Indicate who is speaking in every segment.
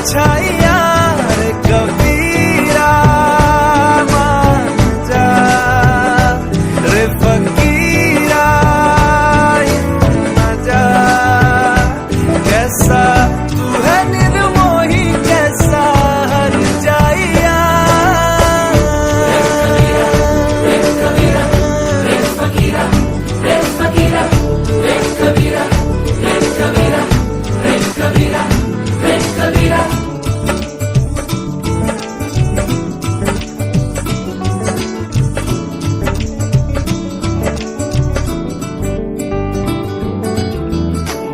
Speaker 1: परछाइयां रे कबीरा मान जा रे फकीरा यूं न जा। कैसा तू है निर्मोही कैसा हर जाइया।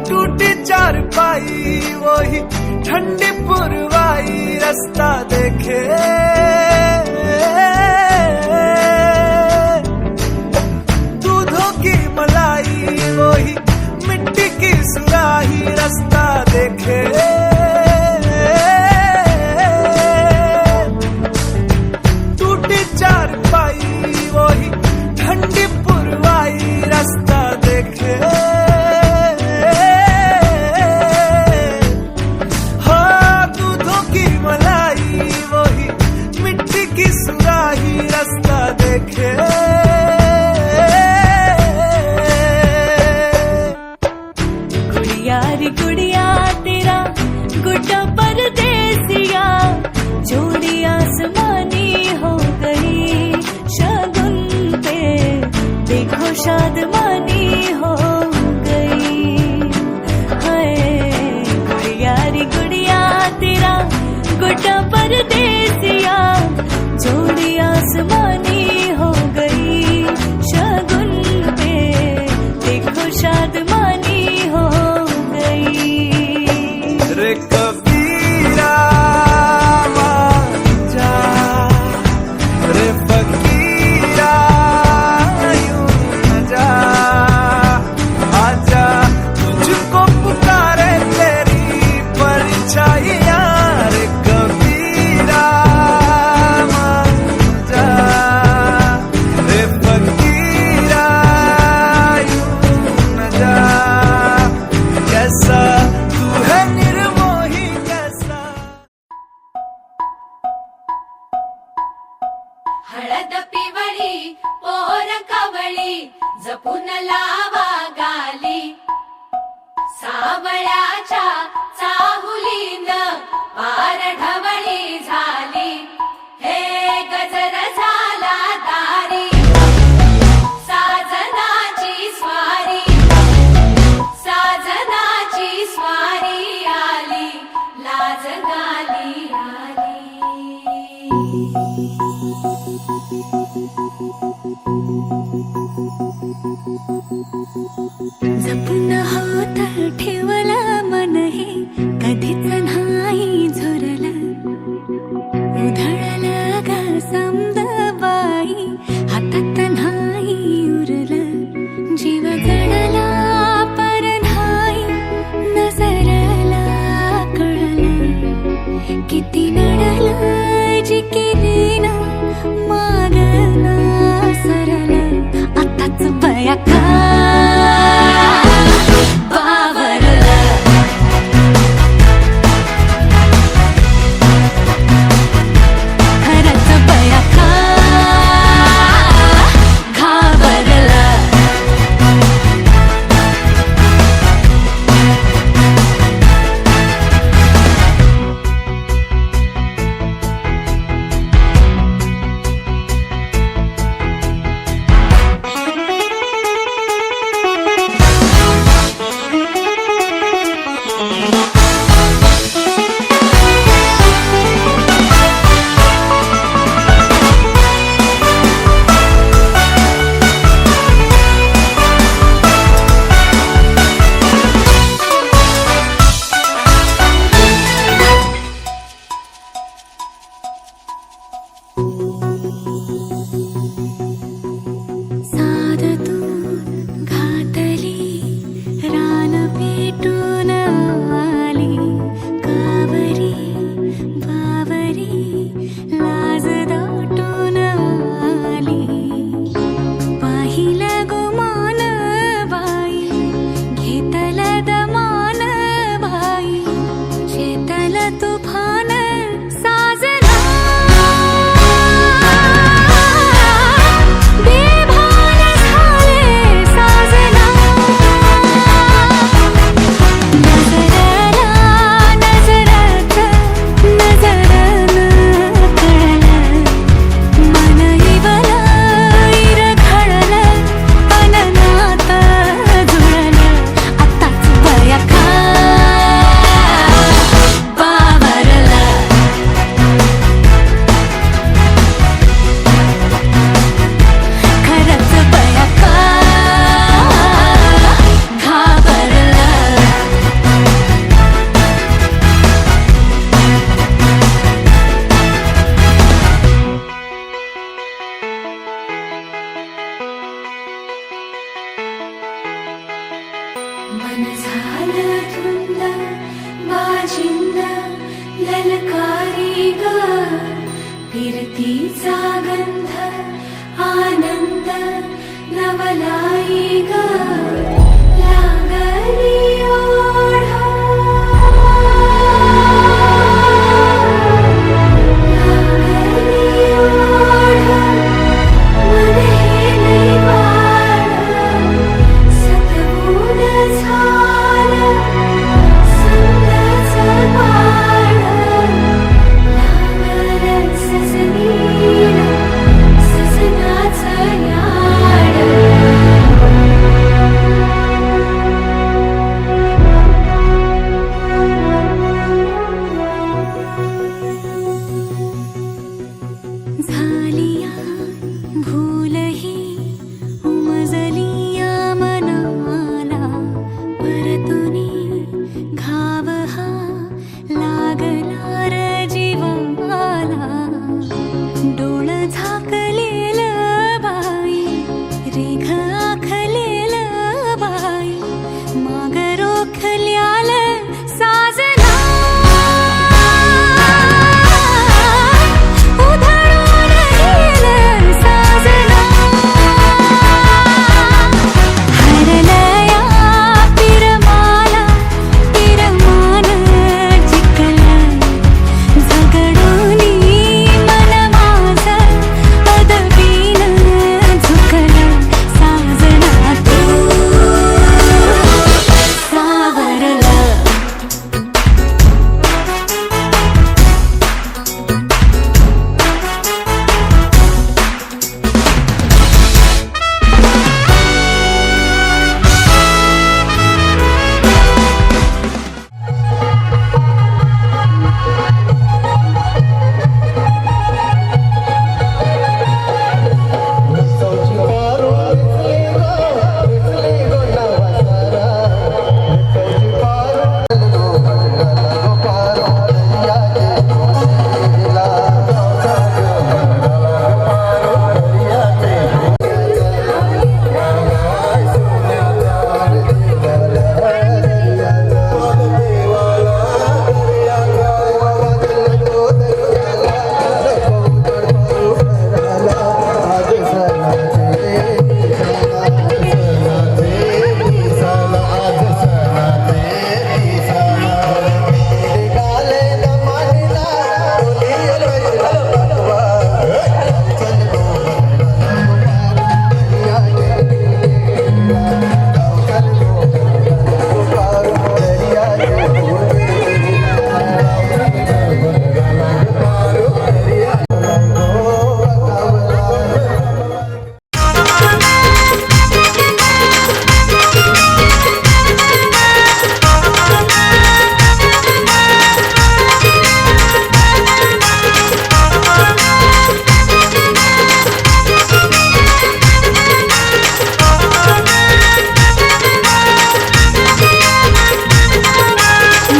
Speaker 1: टूटी चारपाई वही ठंडी पुरवाई रास्ता देखे। दूधों की मलाई वही मिट्टी की सुराही रास्ता देखे। टूटी चारपाई वही ठंडी पुरवाई रास्ता देखे। की सुराही रास्ता देखे।
Speaker 2: गुड़िया रे गुड़िया तेरा गुड्डा परदेसिया जोड़ी आसमानी हो गई शगुन पे देखो शादमानी हो गई। हाय गुड़िया रे गुड़िया तेरा गुड्डा परदेसिया जोड़ी आसमानी हो गई शगुन पे देखो शादमानी हो गई।
Speaker 1: रे कबीरा मान जा रे फकीरा यूं न जा। आजा तुझको पुकारे तेरी परछाइयां रे कबीरा मान जा रे फकीरा यूं न जा। कैसा तू है निर्मोही
Speaker 2: ललकारी ग फिरतीचा गंध आनंद नवलाई ग लागली ओढा लागली ओढा मन हे निवाड सतबून झालं संध्याचं बाळ लागलं सजनीला सजनाचं याड झालिया भूलही उमजलिया मनाला परतुनी घाव हा लागला र जीवाला डोळ झाकलेल बाई रेघ आखलेल बाई माग रोखल्याल साजना उधळून गेलं साजना हरलया पिरमाला पिरमान जिंकलं झगडूनी मन माझं पदवीनं झुकलं साजना तू सावरलं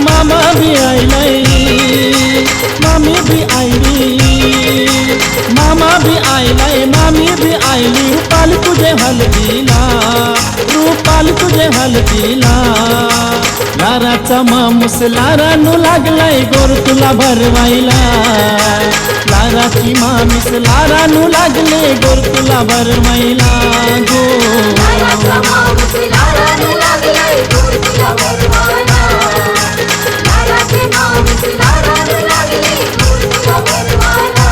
Speaker 3: मामा भी आइलै मामी भी आइली मामा भी आइलै मामी भी आइली रूपाल तुझे हलदीला रूपाल तुझे हलदीला लाराचा माणूस लारानू लागलाय गोर तुला भरवायला लाराची मामीस लारानू लागले गोर तुला भरवायला गो
Speaker 2: लाराचा माणूस लारानू लागलाय गोर तुला भरवायला लाराचे माणूस लारानू लागले गोर तुला भरवायला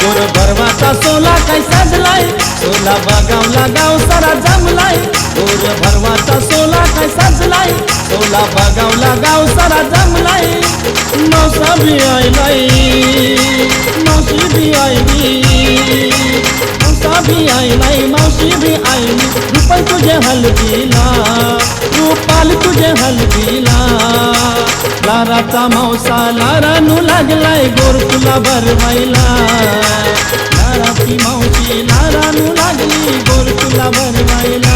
Speaker 3: गोर भरवाचा सोला काय साजलाय सोला बगावला गाव सारा जमलाय गोर भरवाचा सोला काय साजलाय सोला बगावला गाव सारा जमलाय मौसा भी आइलाई मौसी भी आइली मौसा भी आइलाई मौसी भी आइली रूपाल तुझे हलदीला रूपाल तुझे हलदीला लाराचा मौसा लारानू लागलाय गोर तुला भरवायला लाराची मावशी लारानू लागली गोर तुला भरवायला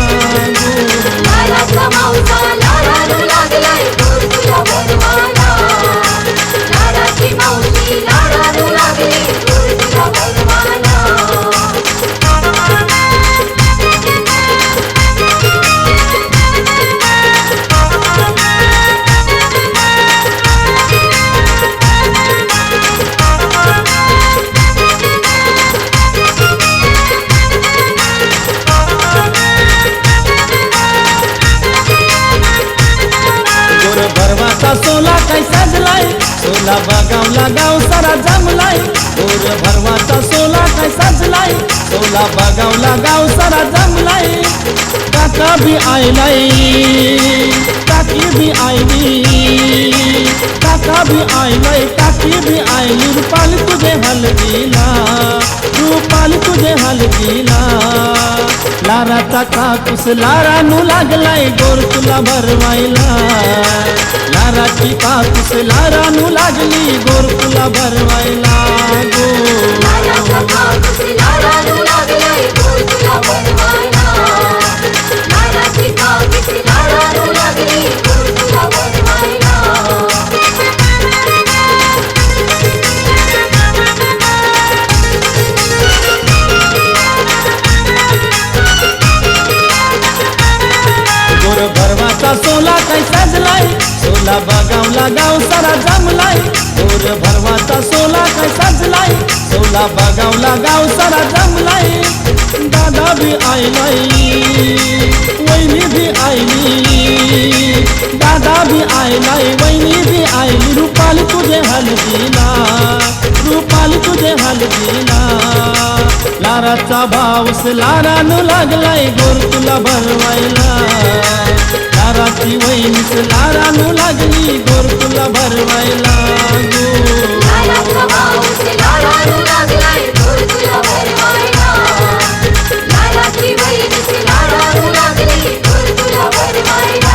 Speaker 2: लाराचा मावसा लारानू लागलाय गोर तुला भरवायला लाराची मावशी लारानू लागली गोर तुला भरवायला
Speaker 3: गोर भरवाचा सोला काय सजलाय सोला बगावला गाव सारा जमलाय काका भी आयलाय काकी भी आयली काका भी आयलाय काकी भी आयली रुपाली तुझे हलदीला रुपाली तुझे हलदीला लाराचा कापूस लारानू लागलाय गोर तुला भरवायला लाराची कापूस लारानू लागली गोर तुला भरवायला
Speaker 2: लाराचा कापूस लारानू लागलाय गोर तुला भरवायला लाराची कापूस लारानू लागली गोर तुला भरवायला
Speaker 3: गोर भरवाचा सोला काय सजलाय सोला बगावला गाव सारा जमलाय गोर भरवाचा सोला काय सजलाय सोला बगावला गाव सारा जमलाय दादा भी आयलाय वहिनी भी आयली दादा भी आयलाय वहिनी भी आयली रुपाली तुझे हलदीला रुपाली तुझे हलदीला लाराचा भाऊस लारानू लागलाय गोर तुला भरवायला लाराची वहिनीस लारानू लागली गोर तुला भरवायला
Speaker 2: लाराचा भाऊस लारानू लागलाय गोर तुला भरवायला लाराची वहिनीस लारानू लागली गोर तुला भरवायला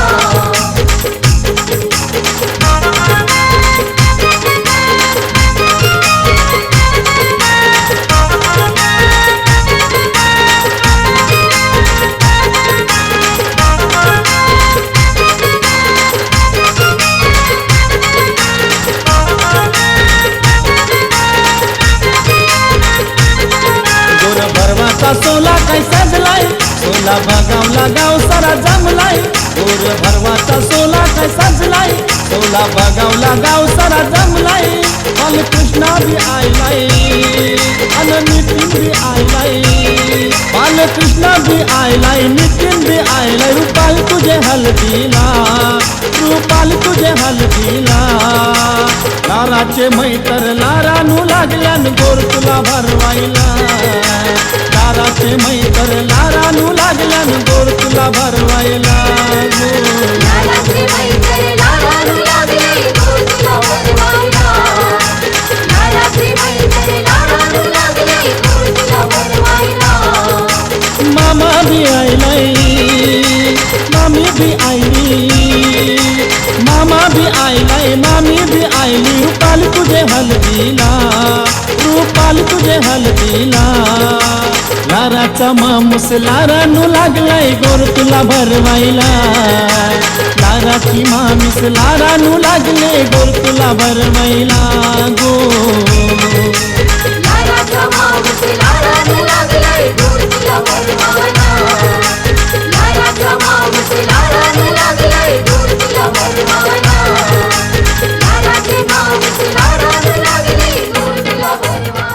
Speaker 3: गोर भरवाचा सोला काय सजलाय सोला बगावला गाव सारा जमलाय गोर भरवाचा सोला काय सजलाय सोला बगावला गाव सारा जमलाय बालकृष्णा भी आयलाय अन नितीन भी आयलाय बालकृष्णा भी आयलाय नितीन भी आयलाय रुपाली तुझे हलदीला रुपाली तुझे हलदीला लाराचे मैतर लारानू लागल्यान गोर तुला भरवायला लाराचे मैतर लारानू लागल्यान गोर तुला भरवायला
Speaker 2: लाराचे मैतर लारानू लागले गोर तुला भरवायला लाराचे मैतर लारानू लागले गोर तुला भरवायला
Speaker 3: मामा भी आयलाय मामी भी आयली मामा भी आयलाय मामी भी आयली रुपाली तुझे हलदीला रुपाली तुझे हलदीला लाराचा मामूस लारानू लागलाय गोर तुला भरवायला लाराची मामीस लारानू लागले गोर तुला भरवायला
Speaker 2: लाराचा माणूस लारानू लागलाय गोर तुला भरवायला लाराचा माणूस लारानू लागलाय गोर तुला भरवायला लाराचे माणूस लारानू लागले गोर तुला भरवायला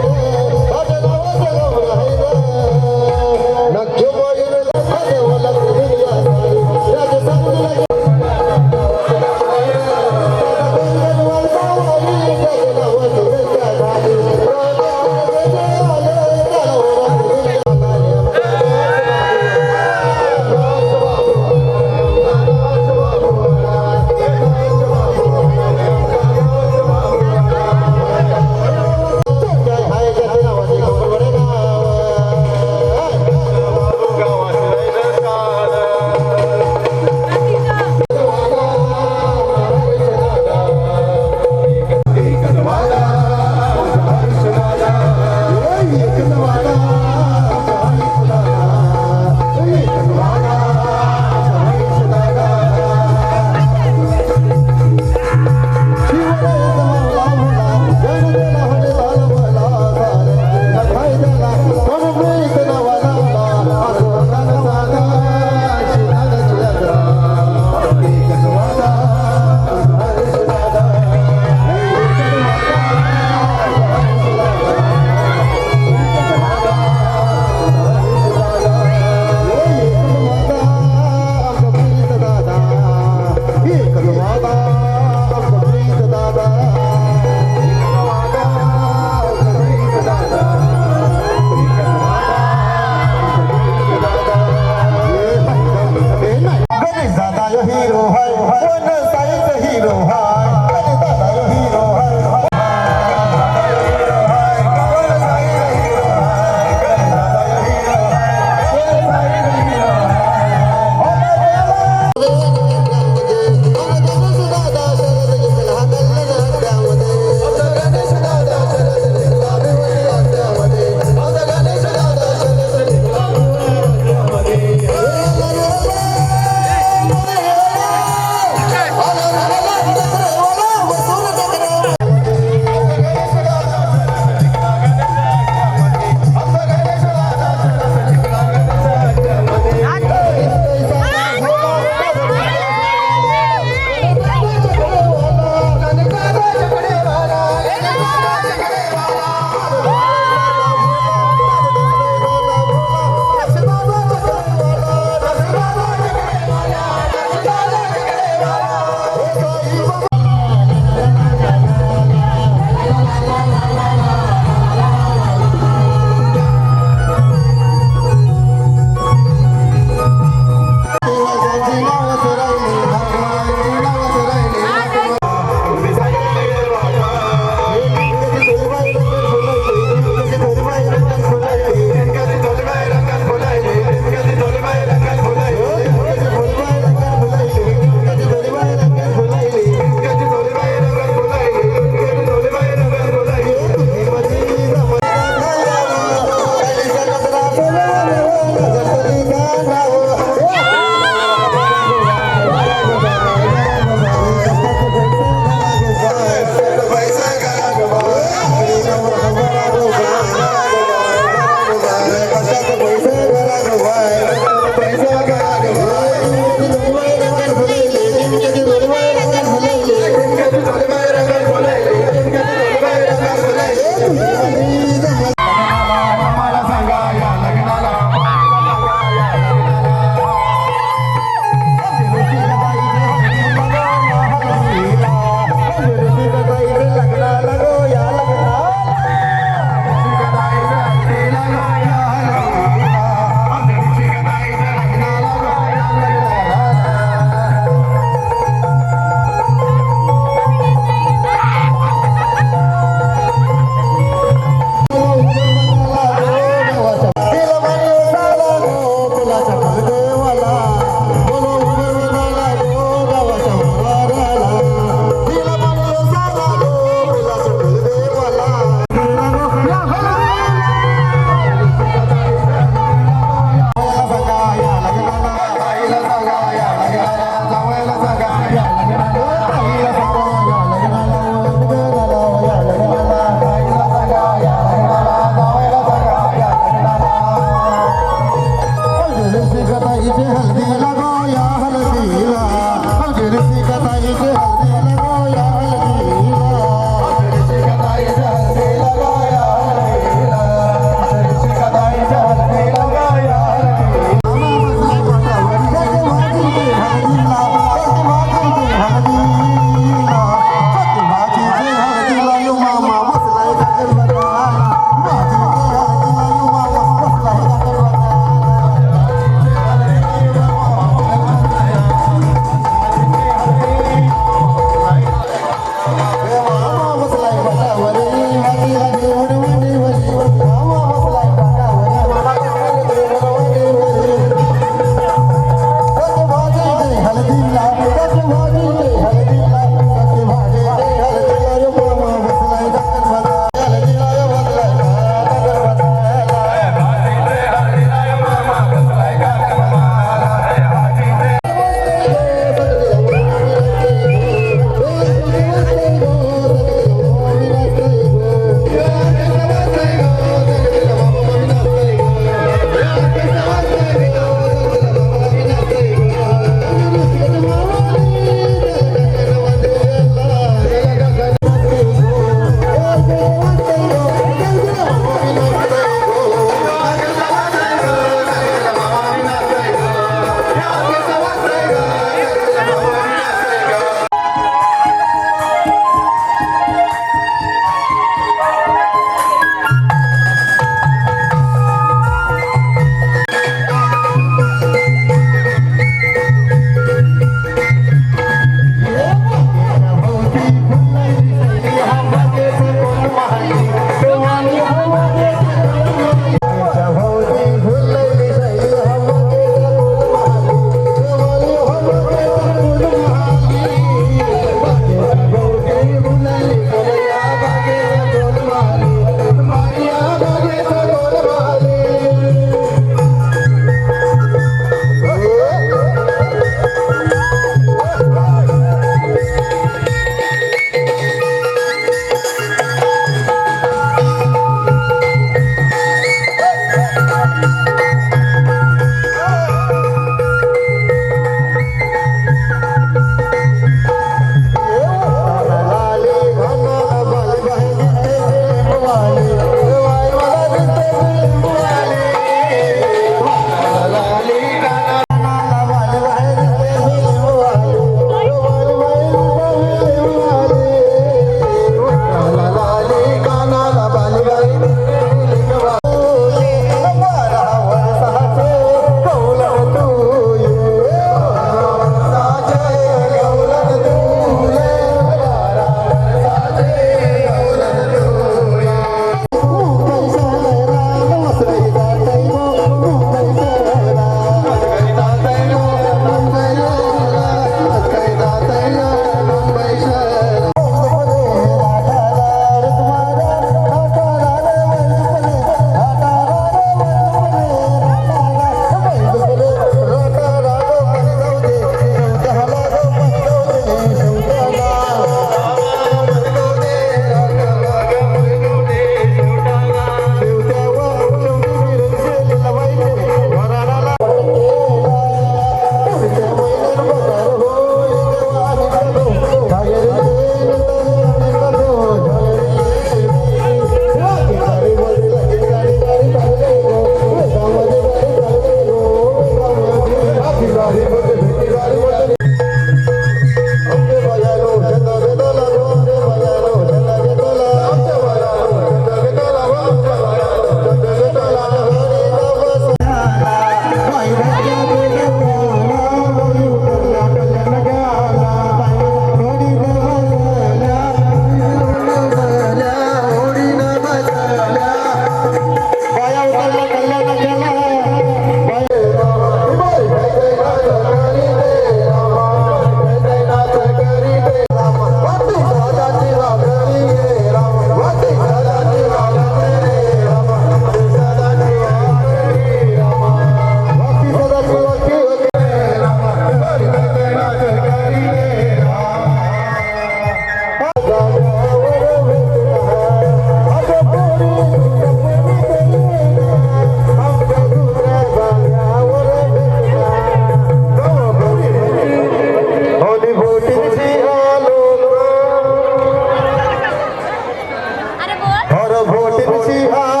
Speaker 4: दिवशी हा